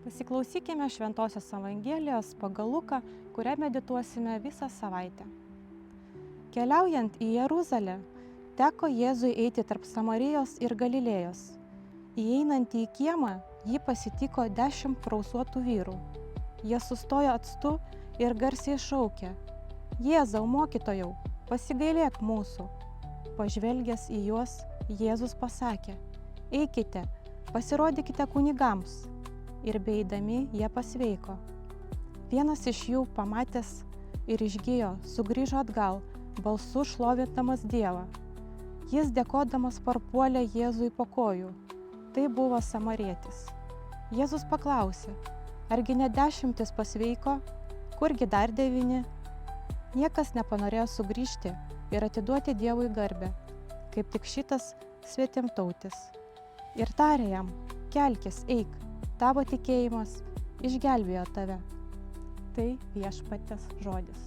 Pasiklausykime Šventosios Evangelijos pagal Luką, kurią medituosime visą savaitę. Keliaujant į Jeruzalę, teko Jėzui eiti tarp Samarijos ir Galilėjos. Įeinant į kiemą, jį pasitiko 10 prausuotų vyrų. Jie sustojo atstu ir garsiai šaukė: Jėzau, mokytojau, pasigailėk mūsų. Pažvelgęs į juos, Jėzus pasakė: Eikite, pasirodykite kunigams. Ir beeidami jie pasveiko. Vienas iš jų, pamatęs ir išgijo, sugrįžo atgal, balsu šlovindamas Dievą. Jis dėkodamas parpuolė Jėzui po kojų. Tai buvo samarietis. Jėzus paklausė: argi ne 10 pasveiko, kurgi dar 9? Niekas nepanorėjo sugrįžti ir atiduoti Dievui garbę, kaip tik šitas svetimtautis. Ir tarė jam: kelkis, eik, tavo tikėjimas išgelbėjo tave. Tai Viešpaties žodis.